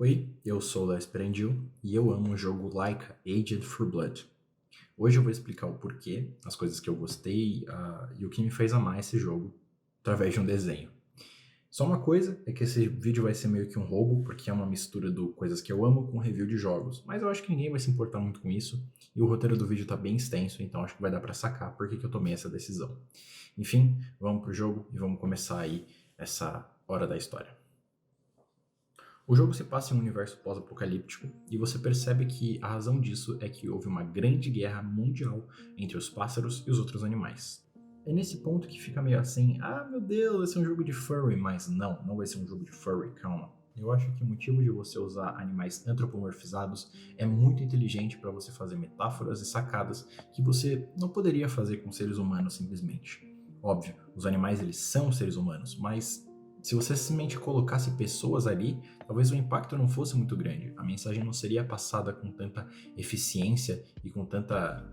Oi, eu sou o Les Perendil e eu amo o jogo Laika Aged for Blood. Hoje eu vou explicar o porquê, as coisas que eu gostei e o que me fez amar esse jogo através de um desenho. Só uma coisa é que esse vídeo vai ser meio que um roubo, porque é uma mistura do coisas que eu amo com review de jogos, mas eu acho que ninguém vai se importar muito com isso e o roteiro do vídeo tá bem extenso, então acho que vai dar pra sacar por que eu tomei essa decisão. Enfim, vamos pro jogo e vamos começar aí essa hora da história. O jogo se passa em um universo pós-apocalíptico e você percebe que a razão disso é que houve uma grande guerra mundial entre os pássaros e os outros animais. É nesse ponto que fica meio assim, meu Deus, vai ser um jogo de furry, mas não vai ser um jogo de furry, calma. Eu acho que o motivo de você usar animais antropomorfizados é muito inteligente para você fazer metáforas e sacadas que você não poderia fazer com seres humanos simplesmente. Óbvio, os animais eles são seres humanos, mas se você simplesmente colocasse pessoas ali, talvez o impacto não fosse muito grande. A mensagem não seria passada com tanta eficiência e com tanta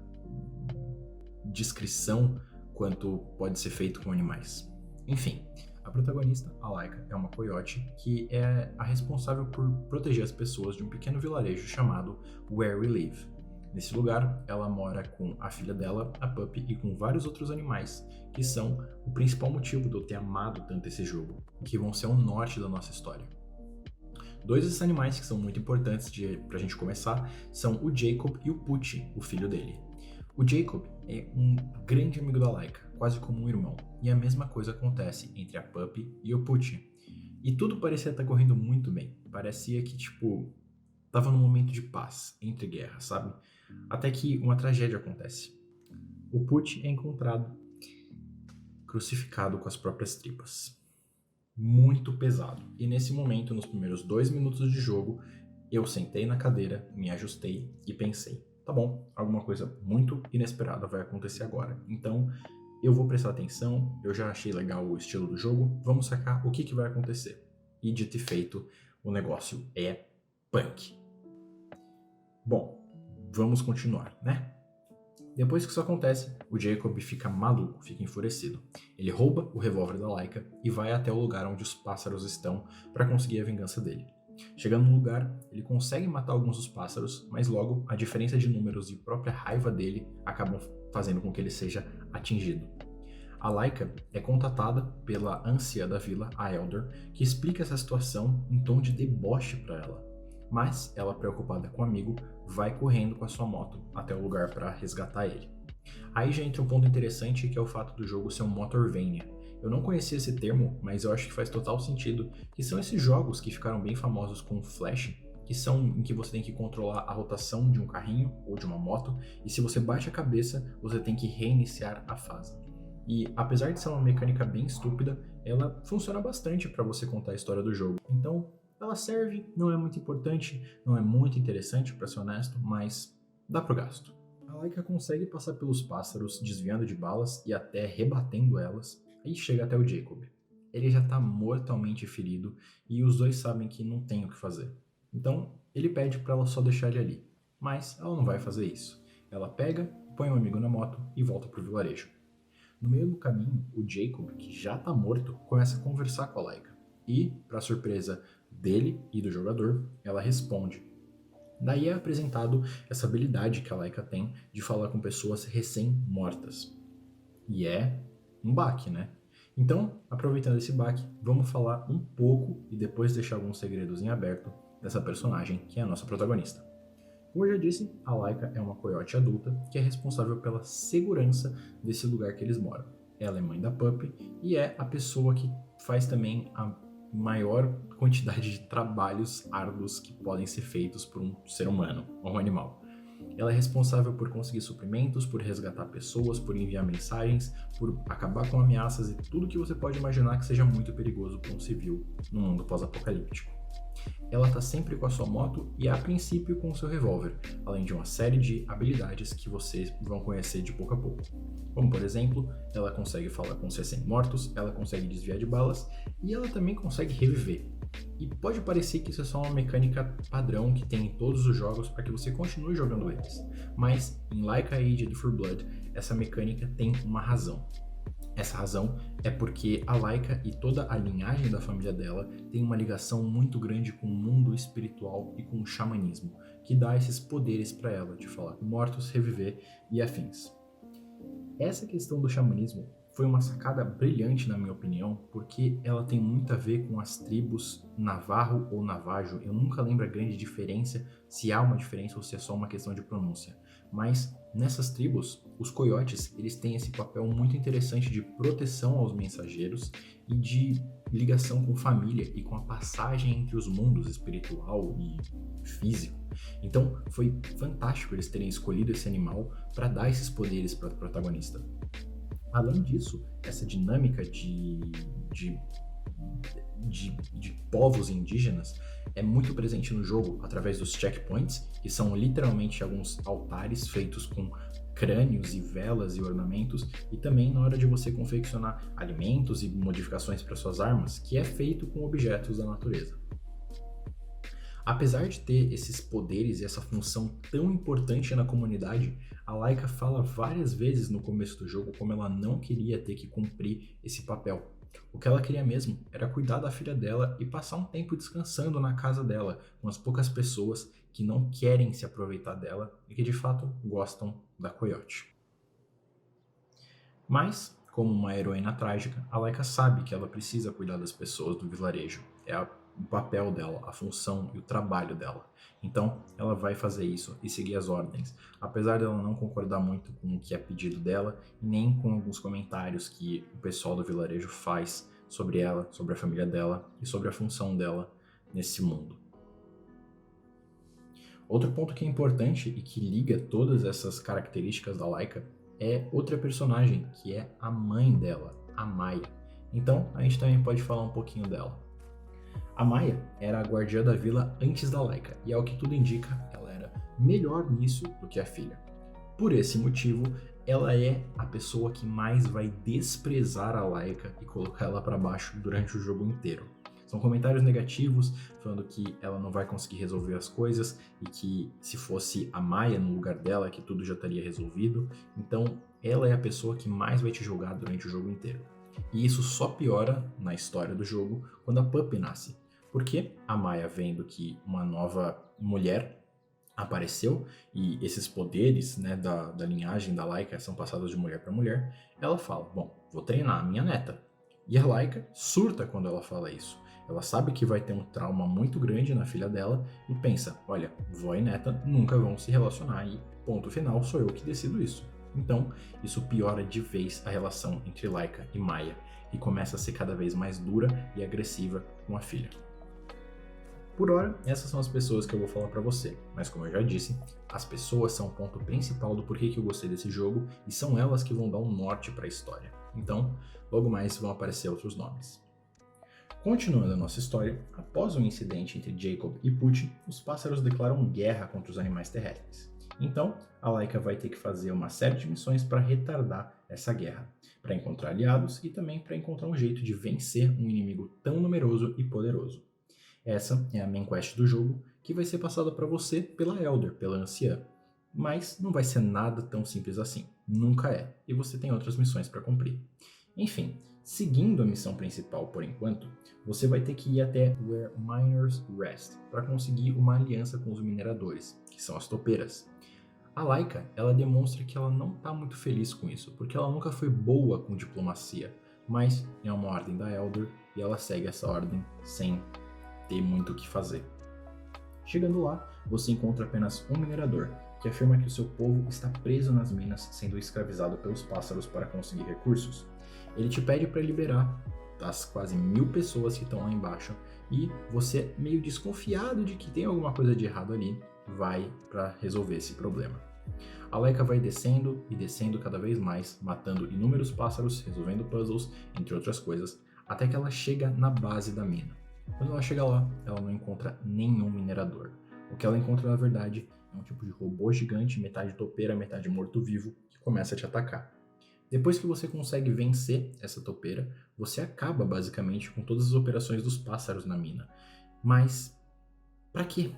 descrição quanto pode ser feito com animais. Enfim, a protagonista, a Laika, é uma coiote que é a responsável por proteger as pessoas de um pequeno vilarejo chamado Where We Live. Nesse lugar, ela mora com a filha dela, a Puppy, e com vários outros animais, que são o principal motivo de eu ter amado tanto esse jogo, que vão ser o norte da nossa história. Dois desses animais que são muito importantes pra gente começar são o Jacob e o Pucci, o filho dele. O Jacob é um grande amigo da Laika, quase como um irmão, e a mesma coisa acontece entre a Puppy e o Pucci. E tudo parecia estar correndo muito bem, parecia que, tava num momento de paz, entre guerras, sabe? Até que uma tragédia acontece. O Pucci é encontrado crucificado com as próprias tripas. Muito pesado. E nesse momento, nos primeiros 2 minutos de jogo, eu sentei na cadeira, me ajustei e pensei, tá bom, alguma coisa muito inesperada vai acontecer agora. Então, eu vou prestar atenção, eu já achei legal o estilo do jogo, vamos sacar o que vai acontecer. E dito e feito, o negócio é punk. Bom, vamos continuar, né? Depois que isso acontece, o Jacob fica maluco, fica enfurecido. Ele rouba o revólver da Laika e vai até o lugar onde os pássaros estão para conseguir a vingança dele. Chegando no lugar, ele consegue matar alguns dos pássaros, mas logo a diferença de números e a própria raiva dele acabam fazendo com que ele seja atingido. A Laika é contatada pela anciã da vila, a Elder, que explica essa situação em tom de deboche para ela. Mas ela, preocupada com o amigo, vai correndo com a sua moto até o lugar para resgatar ele. Aí já entra um ponto interessante, que é o fato do jogo ser um Motorvania. Eu não conhecia esse termo, mas eu acho que faz total sentido, que são esses jogos que ficaram bem famosos com Flash, que são em que você tem que controlar a rotação de um carrinho ou de uma moto, e se você bate a cabeça, você tem que reiniciar a fase. E apesar de ser uma mecânica bem estúpida, ela funciona bastante para você contar a história do jogo. Então, ela serve, não é muito importante, não é muito interessante, para ser honesto, mas dá pro gasto. A Laika consegue passar pelos pássaros, desviando de balas e até rebatendo elas, e chega até o Jacob. Ele já tá mortalmente ferido e os dois sabem que não tem o que fazer. Então, ele pede para ela só deixar ele ali, mas ela não vai fazer isso. Ela pega, põe um amigo na moto e volta pro vilarejo. No meio do caminho, o Jacob, que já tá morto, começa a conversar com a Laika. E, para surpresa dele e do jogador, ela responde. Daí é apresentado essa habilidade que a Laika tem de falar com pessoas recém-mortas. E é um baque, né? Então, aproveitando esse baque, vamos falar um pouco e depois deixar alguns segredos em aberto dessa personagem que é a nossa protagonista. Como eu já disse, a Laika é uma coiote adulta que é responsável pela segurança desse lugar que eles moram. Ela é mãe da Puppy e é a pessoa que faz também a maior quantidade de trabalhos árduos que podem ser feitos por um ser humano ou um animal. Ela é responsável por conseguir suprimentos, por resgatar pessoas, por enviar mensagens, por acabar com ameaças e tudo que você pode imaginar que seja muito perigoso para um civil no mundo pós-apocalíptico. Ela está sempre com a sua moto e, a princípio, com o seu revólver, além de uma série de habilidades que vocês vão conhecer de pouco a pouco. Como, por exemplo, ela consegue falar com os recém-mortos, ela consegue desviar de balas e ela também consegue reviver. E pode parecer que isso é só uma mecânica padrão que tem em todos os jogos para que você continue jogando eles, mas em Laika Aged for Blood, essa mecânica tem uma razão. Essa razão é porque a Laika e toda a linhagem da família dela tem uma ligação muito grande com o mundo espiritual e com o xamanismo, que dá esses poderes para ela de falar com mortos, reviver e afins. Essa questão do xamanismo foi uma sacada brilhante, na minha opinião, porque ela tem muito a ver com as tribos Navarro ou Navajo. Eu nunca lembro a grande diferença, se há uma diferença ou se é só uma questão de pronúncia. Mas nessas tribos, os coiotes, eles têm esse papel muito interessante de proteção aos mensageiros e de ligação com família e com a passagem entre os mundos espiritual e físico. Então, foi fantástico eles terem escolhido esse animal para dar esses poderes para o protagonista. Além disso, essa dinâmica de povos indígenas é muito presente no jogo através dos checkpoints, que são literalmente alguns altares feitos com crânios e velas e ornamentos, e também na hora de você confeccionar alimentos e modificações para suas armas, que é feito com objetos da natureza. Apesar de ter esses poderes e essa função tão importante na comunidade, a Laika fala várias vezes no começo do jogo como ela não queria ter que cumprir esse papel. O que ela queria mesmo era cuidar da filha dela e passar um tempo descansando na casa dela, com as poucas pessoas que não querem se aproveitar dela e que de fato gostam da Coyote. Mas, como uma heroína trágica, a Laika sabe que ela precisa cuidar das pessoas do vilarejo. O papel dela, a função e o trabalho dela. Então, ela vai fazer isso e seguir as ordens, apesar dela não concordar muito com o que é pedido dela, nem com alguns comentários que o pessoal do vilarejo faz sobre ela, sobre a família dela e sobre a função dela nesse mundo. Outro ponto que é importante e que liga todas essas características da Laika é outra personagem, que é a mãe dela, a Maia. Então, a gente também pode falar um pouquinho dela. A Maia era a guardiã da vila antes da Laika, e ao que tudo indica, ela era melhor nisso do que a filha. Por esse motivo, ela é a pessoa que mais vai desprezar a Laika e colocar ela para baixo durante o jogo inteiro. São comentários negativos, falando que ela não vai conseguir resolver as coisas e que se fosse a Maia no lugar dela, que tudo já estaria resolvido. Então, ela é a pessoa que mais vai te julgar durante o jogo inteiro. E isso só piora na história do jogo quando a Puppy nasce. Porque a Maia, vendo que uma nova mulher apareceu e esses poderes, né, da linhagem da Laika são passados de mulher para mulher, ela fala, bom, vou treinar a minha neta. E a Laika surta quando ela fala isso. Ela sabe que vai ter um trauma muito grande na filha dela e pensa, olha, vó e neta nunca vão se relacionar e ponto final, sou eu que decido isso. Então, isso piora de vez a relação entre Laika e Maia e começa a ser cada vez mais dura e agressiva com a filha. Por hora, essas são as pessoas que eu vou falar pra você, mas como eu já disse, as pessoas são o ponto principal do porquê que eu gostei desse jogo e são elas que vão dar um norte pra história. Então, logo mais vão aparecer outros nomes. Continuando a nossa história, após um incidente entre Jacob e Pucci, os pássaros declaram guerra contra os animais terrestres. Então, a Laika vai ter que fazer uma série de missões para retardar essa guerra, para encontrar aliados e também para encontrar um jeito de vencer um inimigo tão numeroso e poderoso. Essa é a main quest do jogo, que vai ser passada para você pela Elder, pela anciã. Mas não vai ser nada tão simples assim, nunca é, e você tem outras missões para cumprir. Enfim, seguindo a missão principal por enquanto, você vai ter que ir até Where Miners Rest para conseguir uma aliança com os mineradores, que são as topeiras. A Laika, ela demonstra que ela não está muito feliz com isso, porque ela nunca foi boa com diplomacia, mas é uma ordem da Elder e ela segue essa ordem sem ter muito o que fazer. Chegando lá, você encontra apenas um minerador, que afirma que o seu povo está preso nas minas, sendo escravizado pelos pássaros para conseguir recursos. Ele te pede para liberar as quase 1000 pessoas que estão lá embaixo, e você, meio desconfiado de que tem alguma coisa de errado ali, vai para resolver esse problema. A Laika vai descendo e descendo cada vez mais, matando inúmeros pássaros, resolvendo puzzles, entre outras coisas, até que ela chega na base da mina. Quando ela chega lá, ela não encontra nenhum minerador. O que ela encontra, na verdade, é um tipo de robô gigante, metade topeira, metade morto-vivo, que começa a te atacar. Depois que você consegue vencer essa topeira, você acaba basicamente com todas as operações dos pássaros na mina. Mas, pra quê?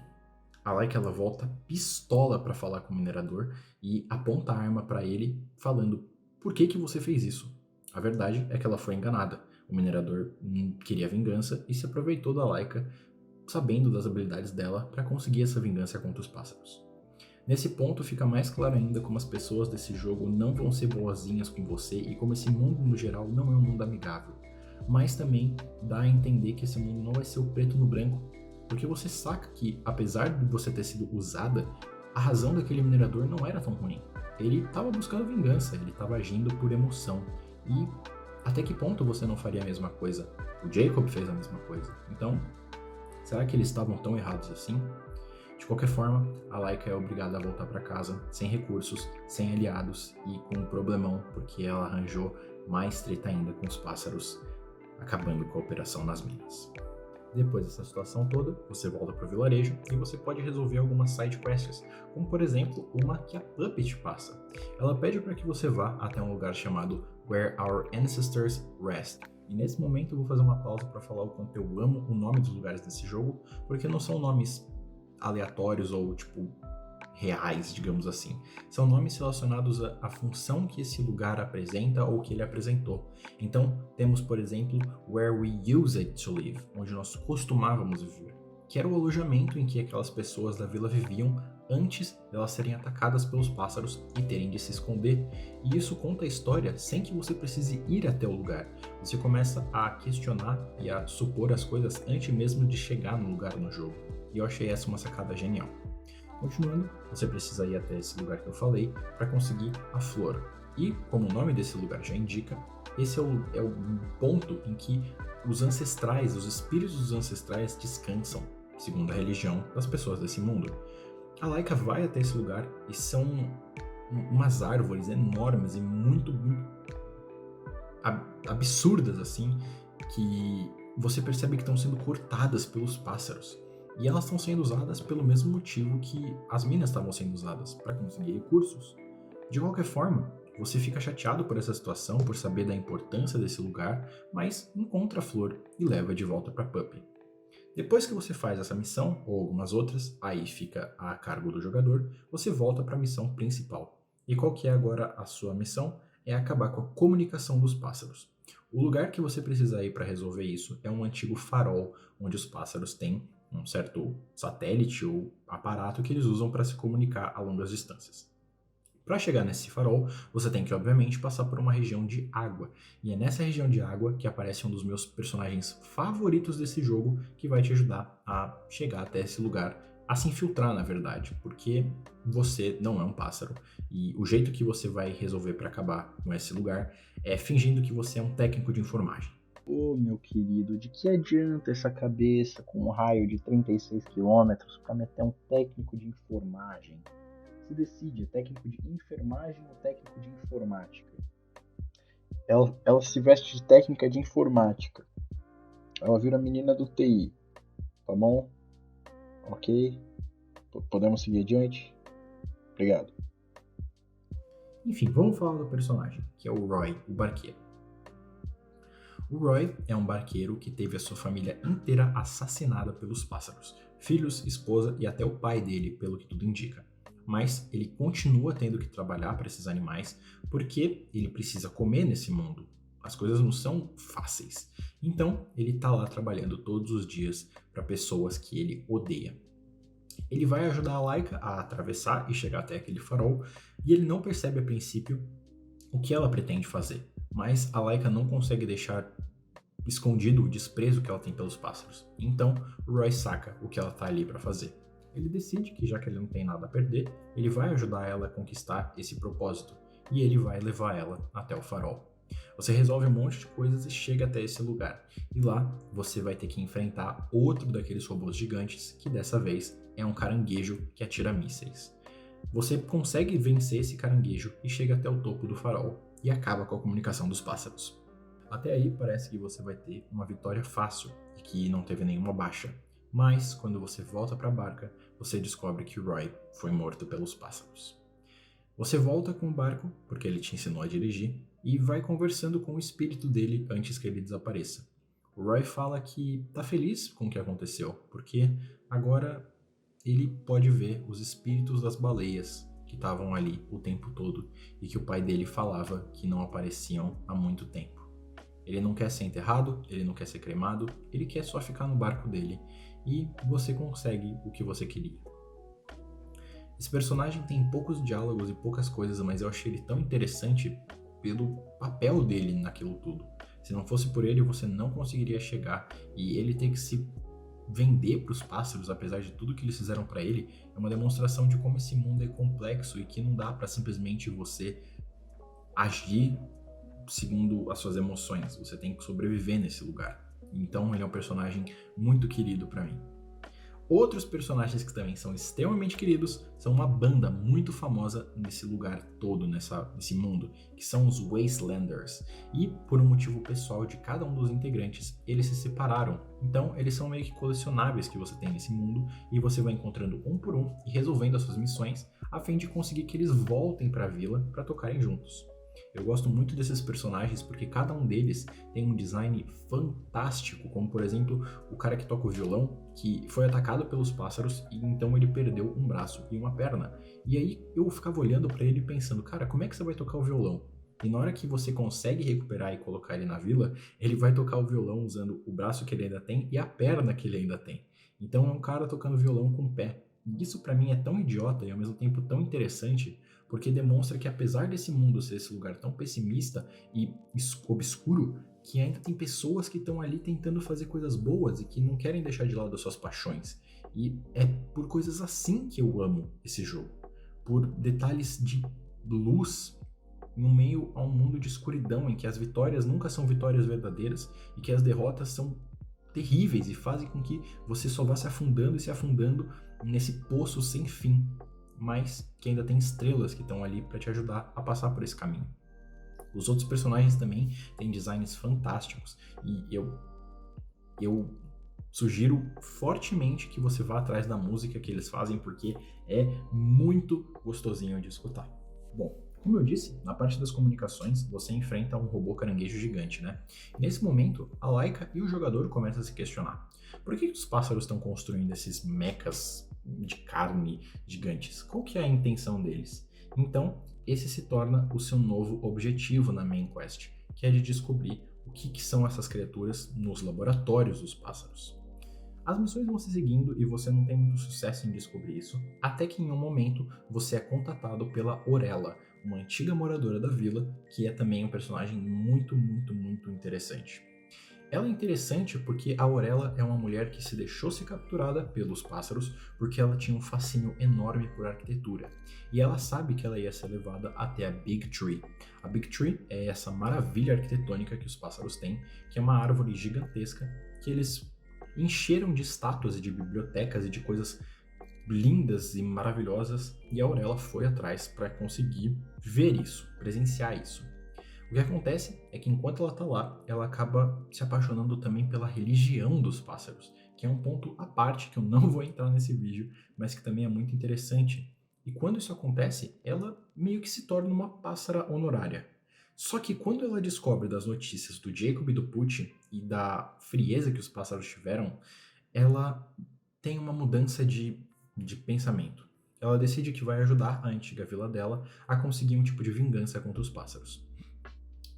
A Laika, ela volta pistola pra falar com o minerador e aponta a arma pra ele, falando: por que você fez isso? A verdade é que ela foi enganada. O minerador queria vingança e se aproveitou da Laika, sabendo das habilidades dela, para conseguir essa vingança contra os pássaros. Nesse ponto fica mais claro ainda como as pessoas desse jogo não vão ser boazinhas com você e como esse mundo no geral não é um mundo amigável. Mas também dá a entender que esse mundo não vai ser o preto no branco, porque você saca que, apesar de você ter sido usada, a razão daquele minerador não era tão ruim. Ele estava buscando vingança, ele estava agindo por emoção. E até que ponto você não faria a mesma coisa? O Jacob fez a mesma coisa. Então, será que eles estavam tão errados assim? De qualquer forma, a Laika é obrigada a voltar para casa, sem recursos, sem aliados e com um problemão, porque ela arranjou mais treta ainda com os pássaros, acabando com a operação nas minas. Depois dessa situação toda, você volta para o vilarejo e você pode resolver algumas side quests, como por exemplo uma que a Puppy te passa. Ela pede para que você vá até um lugar chamado Where Our Ancestors Rest. E nesse momento eu vou fazer uma pausa para falar o quanto eu amo o nome dos lugares desse jogo, porque não são nomes aleatórios ou reais, digamos assim. São nomes relacionados à função que esse lugar apresenta ou que ele apresentou. Então, temos, por exemplo, Where We Used to Live, onde nós costumávamos viver, que era o alojamento em que aquelas pessoas da vila viviam antes de elas serem atacadas pelos pássaros e terem de se esconder. E isso conta a história sem que você precise ir até o lugar. Você começa a questionar e a supor as coisas antes mesmo de chegar no lugar no jogo. E eu achei essa uma sacada genial. Continuando, você precisa ir até esse lugar que eu falei para conseguir a flor. E, como o nome desse lugar já indica, esse é o ponto em que os ancestrais, os espíritos dos ancestrais descansam, segundo a religião das pessoas desse mundo. A Laika vai até esse lugar e são umas árvores enormes e muito absurdas assim, que você percebe que estão sendo cortadas pelos pássaros. E elas estão sendo usadas pelo mesmo motivo que as minas estavam sendo usadas, para conseguir recursos. De qualquer forma, você fica chateado por essa situação, por saber da importância desse lugar, mas encontra a flor e leva de volta para Puppy. Depois que você faz essa missão, ou algumas outras, aí fica a cargo do jogador, você volta para a missão principal. E qual que é agora a sua missão? É acabar com a comunicação dos pássaros. O lugar que você precisa ir para resolver isso é um antigo farol, onde os pássaros têm um certo satélite ou aparato que eles usam para se comunicar a longas distâncias. Para chegar nesse farol, você tem que, obviamente, passar por uma região de água. E é nessa região de água que aparece um dos meus personagens favoritos desse jogo, que vai te ajudar a chegar até esse lugar, a se infiltrar, na verdade, porque você não é um pássaro. E o jeito que você vai resolver para acabar com esse lugar é fingindo que você é um técnico de enfermagem. Ô, meu querido, de que adianta essa cabeça com um raio de 36 quilômetros para meter um técnico de enfermagem? Se decide, é técnico de enfermagem ou técnico de informática? Ela se veste de técnica de informática. Ela vira menina do TI, tá bom? Ok? Podemos seguir adiante? Obrigado. Enfim, vamos falar do personagem, que é o Roy, o barqueiro. O Roy é um barqueiro que teve a sua família inteira assassinada pelos pássaros, filhos, esposa e até o pai dele, pelo que tudo indica. Mas ele continua tendo que trabalhar para esses animais porque ele precisa comer nesse mundo. As coisas não são fáceis. Então, ele tá lá trabalhando todos os dias para pessoas que ele odeia. Ele vai ajudar a Laika a atravessar e chegar até aquele farol, e ele não percebe a princípio o que ela pretende fazer. Mas a Laika não consegue deixar escondido o desprezo que ela tem pelos pássaros. Então, o Roy saca o que ela tá ali para fazer. Ele decide que, já que ele não tem nada a perder, ele vai ajudar ela a conquistar esse propósito, e ele vai levar ela até o farol. Você resolve um monte de coisas e chega até esse lugar. E lá, você vai ter que enfrentar outro daqueles robôs gigantes, que dessa vez é um caranguejo que atira mísseis. Você consegue vencer esse caranguejo e chega até o topo do farol e acaba com a comunicação dos pássaros. Até aí parece que você vai ter uma vitória fácil e que não teve nenhuma baixa, mas quando você volta para a barca, você descobre que o Roy foi morto pelos pássaros. Você volta com o barco, porque ele te ensinou a dirigir, e vai conversando com o espírito dele antes que ele desapareça. O Roy fala que tá feliz com o que aconteceu, porque agora ele pode ver os espíritos das baleias que estavam ali o tempo todo e que o pai dele falava que não apareciam há muito tempo. Ele não quer ser enterrado, ele não quer ser cremado, ele quer só ficar no barco dele e você consegue o que você queria. Esse personagem tem poucos diálogos e poucas coisas, mas eu achei ele tão interessante pelo papel dele naquilo tudo. Se não fosse por ele, você não conseguiria chegar, e ele ter que se vender para os pássaros, apesar de tudo que eles fizeram para ele, é uma demonstração de como esse mundo é complexo e que não dá para simplesmente você agir segundo as suas emoções. Você tem que sobreviver nesse lugar. Então ele é um personagem muito querido para mim. Outros personagens que também são extremamente queridos são uma banda muito famosa nesse lugar todo, nesse mundo, que são os Wastelanders. E por um motivo pessoal de cada um dos integrantes, eles se separaram. Então eles são meio que colecionáveis que você tem nesse mundo e você vai encontrando um por um e resolvendo as suas missões a fim de conseguir que eles voltem para a vila para tocarem juntos. Eu gosto muito desses personagens porque cada um deles tem um design fantástico, como por exemplo o cara que toca o violão, que foi atacado pelos pássaros e então ele perdeu um braço e uma perna. E aí eu ficava olhando para ele pensando, cara, como é que você vai tocar o violão? E na hora que você consegue recuperar e colocar ele na vila, ele vai tocar o violão usando o braço que ele ainda tem e a perna que ele ainda tem. Então é um cara tocando violão com o pé. E isso para mim é tão idiota e ao mesmo tempo tão interessante, porque demonstra que apesar desse mundo ser esse lugar tão pessimista e obscuro, que ainda tem pessoas que estão ali tentando fazer coisas boas e que não querem deixar de lado as suas paixões. E é por coisas assim que eu amo esse jogo. Por detalhes de luz no meio a um mundo de escuridão em que as vitórias nunca são vitórias verdadeiras e que as derrotas são terríveis e fazem com que você só vá se afundando e se afundando nesse poço sem fim, mas que ainda tem estrelas que estão ali para te ajudar a passar por esse caminho. Os outros personagens também têm designs fantásticos e eu sugiro fortemente que você vá atrás da música que eles fazem porque é muito gostosinho de escutar. Bom, como eu disse, na parte das comunicações, você enfrenta um robô caranguejo gigante, né? E nesse momento, a Laika e o jogador começam a se questionar. Por que os pássaros estão construindo esses mechas de carne gigantes? Qual que é a intenção deles? Então, esse se torna o seu novo objetivo na main quest, que é de descobrir o que são essas criaturas nos laboratórios dos pássaros. As missões vão se seguindo e você não tem muito sucesso em descobrir isso, até que em um momento você é contatado pela Orella, uma antiga moradora da vila, que é também um personagem muito interessante. Ela é interessante porque a Orella é uma mulher que se deixou ser capturada pelos pássaros porque ela tinha um fascínio enorme por arquitetura. E ela sabe que ela ia ser levada até a Big Tree. A Big Tree é essa maravilha arquitetônica que os pássaros têm, que é uma árvore gigantesca que eles encheram de estátuas e de bibliotecas e de coisas lindas e maravilhosas, e a Orella foi atrás para conseguir ver isso, presenciar isso. O que acontece é que enquanto ela está lá, ela acaba se apaixonando também pela religião dos pássaros, que é um ponto à parte que eu não vou entrar nesse vídeo, mas que também é muito interessante. E quando isso acontece, ela meio que se torna uma pássara honorária. Só que quando ela descobre das notícias do Jacob e do Pucci e da frieza que os pássaros tiveram, ela tem uma mudança de pensamento. Ela decide que vai ajudar a antiga vila dela a conseguir um tipo de vingança contra os pássaros.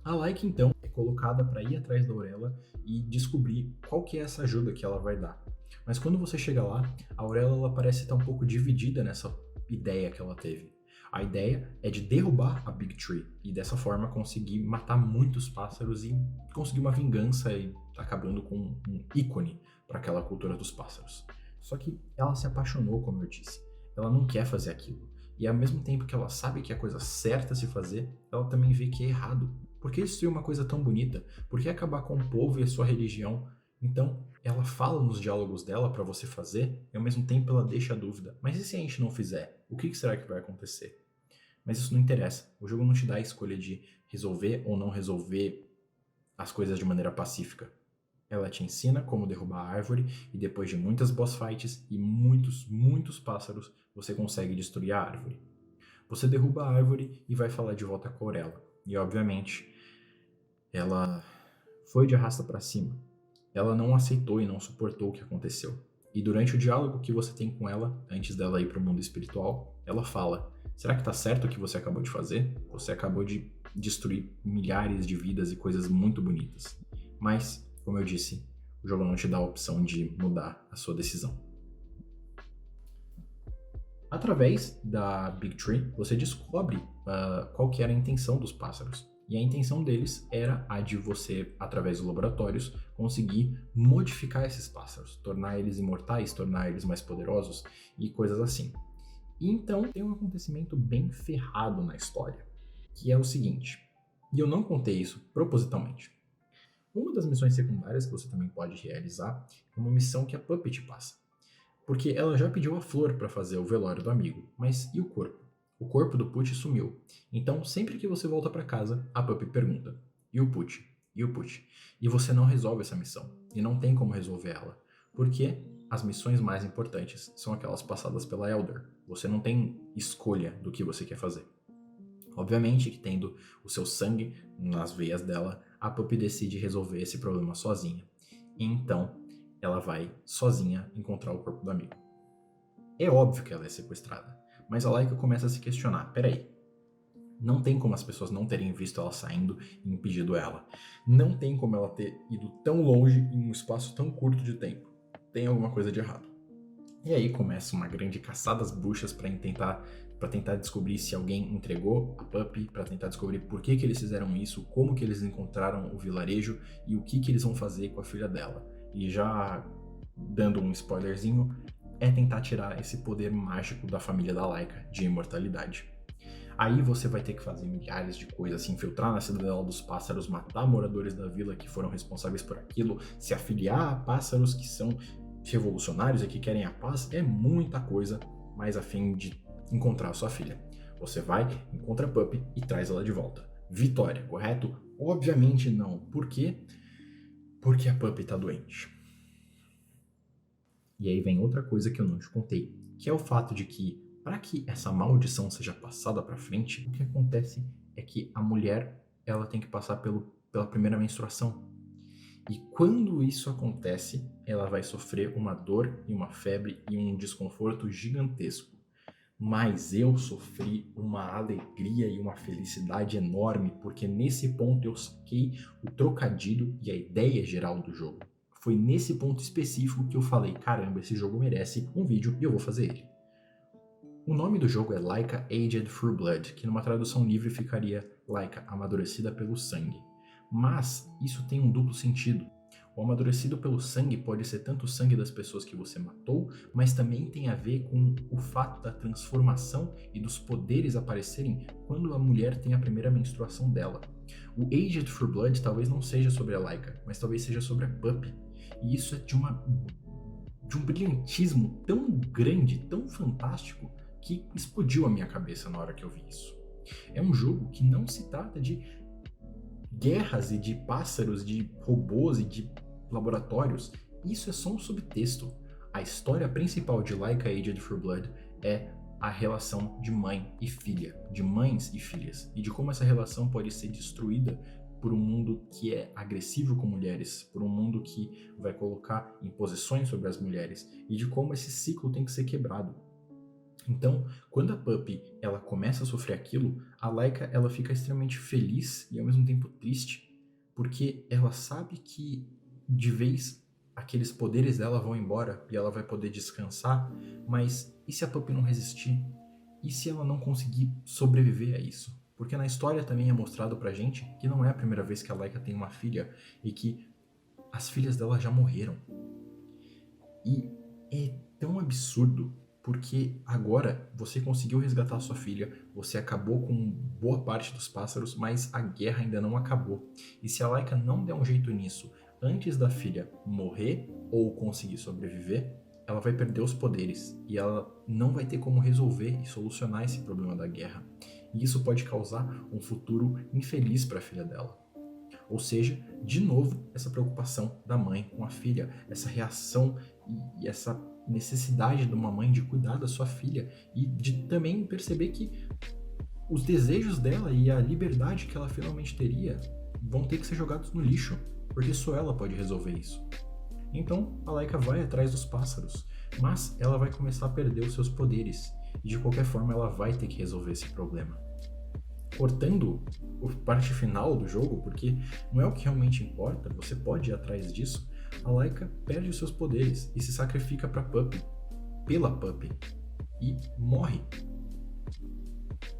A Laika, então, é colocada para ir atrás da Orella e descobrir qual que é essa ajuda que ela vai dar. Mas quando você chega lá, a Orella ela parece estar um pouco dividida nessa ideia que ela teve. A ideia é de derrubar a Big Tree e dessa forma conseguir matar muitos pássaros e conseguir uma vingança e acabando com um ícone para aquela cultura dos pássaros. Só que ela se apaixonou, como eu disse. Ela não quer fazer aquilo. E ao mesmo tempo que ela sabe que é a coisa certa a se fazer, ela também vê que é errado. Por que destruir uma coisa tão bonita? Por que acabar com o povo e a sua religião? Então, ela fala nos diálogos dela para você fazer, e ao mesmo tempo ela deixa a dúvida. Mas e se a gente não fizer? O que será que vai acontecer? Mas isso não interessa. O jogo não te dá a escolha de resolver ou não resolver as coisas de maneira pacífica. Ela te ensina como derrubar a árvore e depois de muitas boss fights e muitos pássaros, você consegue destruir a árvore. Você derruba a árvore e vai falar de volta com a Orella. E obviamente, ela foi de arrasta para cima. Ela não aceitou e não suportou o que aconteceu. E durante o diálogo que você tem com ela, antes dela ir para o mundo espiritual, ela fala: será que tá certo o que você acabou de fazer? Você acabou de destruir milhares de vidas e coisas muito bonitas. Mas, como eu disse, o jogo não te dá a opção de mudar a sua decisão. Através da Big Tree, você descobre qual que era a intenção dos pássaros. E a intenção deles era a de você, através dos laboratórios, conseguir modificar esses pássaros, tornar eles imortais, tornar eles mais poderosos e coisas assim. E então tem um acontecimento bem ferrado na história, que é o seguinte, e eu não contei isso propositalmente. Uma das missões secundárias que você também pode realizar é uma missão que a Puppy te passa. Porque ela já pediu a flor para fazer o velório do amigo, mas e o corpo? O corpo do Pucci sumiu. Então, sempre que você volta para casa, a Puppy pergunta: e o Pucci? E o Pucci? E você não resolve essa missão. E não tem como resolver ela. Porque as missões mais importantes são aquelas passadas pela Elder. Você não tem escolha do que você quer fazer. Obviamente que tendo o seu sangue nas veias dela, a Puppy decide resolver esse problema sozinha. E então, ela vai sozinha encontrar o corpo do amigo. É óbvio que ela é sequestrada. Mas a Laika começa a se questionar, peraí, não tem como as pessoas não terem visto ela saindo e impedido ela. Não tem como ela ter ido tão longe em um espaço tão curto de tempo. Tem alguma coisa de errado. E aí começa uma grande caçada às bruxas para tentar descobrir se alguém entregou a Puppy, para tentar descobrir por que eles fizeram isso, como que eles encontraram o vilarejo e o que eles vão fazer com a filha dela. E já dando um spoilerzinho, é tentar tirar esse poder mágico da família da Laika de imortalidade. Aí você vai ter que fazer milhares de coisas, se infiltrar na Cidadela dos Pássaros, matar moradores da vila que foram responsáveis por aquilo, se afiliar a pássaros que são revolucionários e que querem a paz, é muita coisa, mas a fim de encontrar a sua filha. Você vai, encontra a Puppy e traz ela de volta. Vitória, correto? Obviamente não. Por quê? Porque a Puppy tá doente. E aí vem outra coisa que eu não te contei, que é o fato de que, para que essa maldição seja passada para frente, o que acontece é que a mulher ela tem que passar pela primeira menstruação. E quando isso acontece, ela vai sofrer uma dor e uma febre e um desconforto gigantesco. Mas eu sofri uma alegria e uma felicidade enorme, porque nesse ponto eu saquei o trocadilho e a ideia geral do jogo. Foi nesse ponto específico que eu falei, caramba, esse jogo merece um vídeo e eu vou fazer ele. O nome do jogo é Laika Aged Through Blood, que numa tradução livre ficaria Laika amadurecida pelo sangue. Mas isso tem um duplo sentido. O amadurecido pelo sangue pode ser tanto o sangue das pessoas que você matou, mas também tem a ver com o fato da transformação e dos poderes aparecerem quando a mulher tem a primeira menstruação dela. O Aged Through Blood talvez não seja sobre a Laika, mas talvez seja sobre a Puppy. E isso é de um brilhantismo tão grande, tão fantástico, que explodiu a minha cabeça na hora que eu vi isso. É um jogo que não se trata de guerras e de pássaros, de robôs e de laboratórios. Isso é só um subtexto. A história principal de Laika Aged Through Blood é a relação de mãe e filha, de mães e filhas, e de como essa relação pode ser destruída por um mundo que é agressivo com mulheres, por um mundo que vai colocar imposições sobre as mulheres, e de como esse ciclo tem que ser quebrado. Então, quando a Puppy ela começa a sofrer aquilo, a Laika ela fica extremamente feliz e ao mesmo tempo triste, porque ela sabe que de vez aqueles poderes dela vão embora e ela vai poder descansar, mas e se a Puppy não resistir? E se ela não conseguir sobreviver a isso? Porque na história também é mostrado pra gente que não é a primeira vez que a Laika tem uma filha e que as filhas dela já morreram. E é tão absurdo, porque agora você conseguiu resgatar sua filha, você acabou com boa parte dos pássaros, mas a guerra ainda não acabou. E se a Laika não der um jeito nisso antes da filha morrer ou conseguir sobreviver, ela vai perder os poderes e ela não vai ter como resolver e solucionar esse problema da guerra. E isso pode causar um futuro infeliz para a filha dela. Ou seja, de novo, essa preocupação da mãe com a filha, essa reação e essa necessidade de uma mãe de cuidar da sua filha e de também perceber que os desejos dela e a liberdade que ela finalmente teria vão ter que ser jogados no lixo, porque só ela pode resolver isso. Então a Laika vai atrás dos pássaros, mas ela vai começar a perder os seus poderes, e de qualquer forma ela vai ter que resolver esse problema. Cortando a parte final do jogo, porque não é o que realmente importa, você pode ir atrás disso, a Laika perde os seus poderes e se sacrifica pela Puppy, e morre.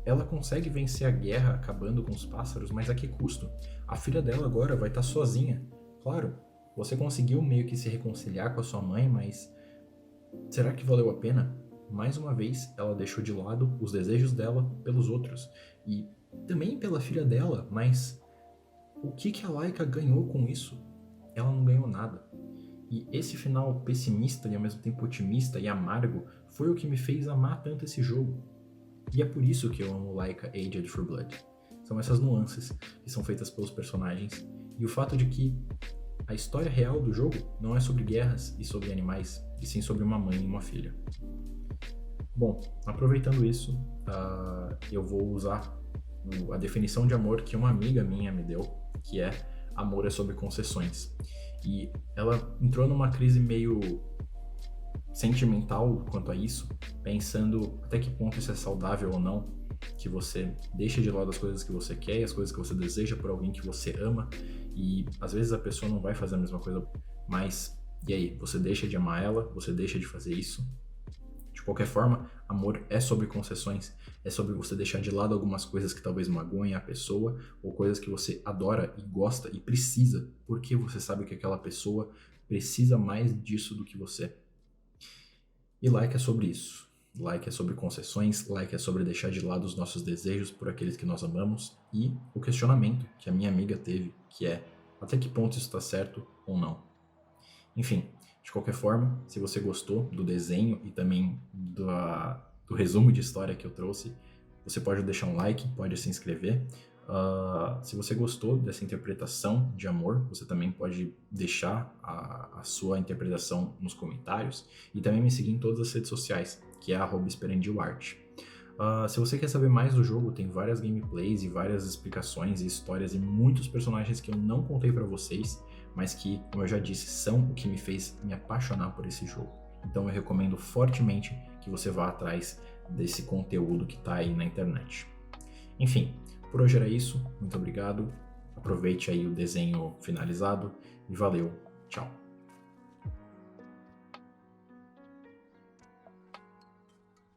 Ela consegue vencer a guerra acabando com os pássaros, mas a que custo? A filha dela agora vai estar sozinha. Claro, você conseguiu meio que se reconciliar com a sua mãe, mas será que valeu a pena? Mais uma vez, ela deixou de lado os desejos dela pelos outros, e também pela filha dela, mas o que a Laika ganhou com isso? Ela não ganhou nada. E esse final pessimista e ao mesmo tempo otimista e amargo foi o que me fez amar tanto esse jogo. E é por isso que eu amo Laika Aged for Blood. São essas nuances que são feitas pelos personagens e o fato de que a história real do jogo não é sobre guerras e sobre animais, e sim sobre uma mãe e uma filha. Bom, aproveitando isso, eu vou usar a definição de amor que uma amiga minha me deu, que é amor é sobre concessões. E ela entrou numa crise meio sentimental quanto a isso, pensando até que ponto isso é saudável ou não, que você deixa de lado as coisas que você quer e as coisas que você deseja por alguém que você ama, e às vezes a pessoa não vai fazer a mesma coisa, mas e aí? Você deixa de amar ela? Você deixa de fazer isso? De qualquer forma, amor é sobre concessões, é sobre você deixar de lado algumas coisas que talvez magoem a pessoa, ou coisas que você adora e gosta e precisa, porque você sabe que aquela pessoa precisa mais disso do que você. E Like é sobre isso. Like é sobre concessões, Like é sobre deixar de lado os nossos desejos por aqueles que nós amamos, e o questionamento que a minha amiga teve, que é até que ponto isso está certo ou não. Enfim, de qualquer forma, se você gostou do desenho e também do resumo de história que eu trouxe, você pode deixar um like, pode se inscrever. Se você gostou dessa interpretação de amor, você também pode deixar a sua interpretação nos comentários e também me seguir em todas as redes sociais, que é @esperandioarte. Se você quer saber mais do jogo, tem várias gameplays e várias explicações e histórias e muitos personagens que eu não contei pra vocês, mas que, como eu já disse, são o que me fez me apaixonar por esse jogo. Então eu recomendo fortemente que você vá atrás desse conteúdo que tá aí na internet. Enfim, por hoje era isso, muito obrigado, aproveite aí o desenho finalizado e valeu, tchau!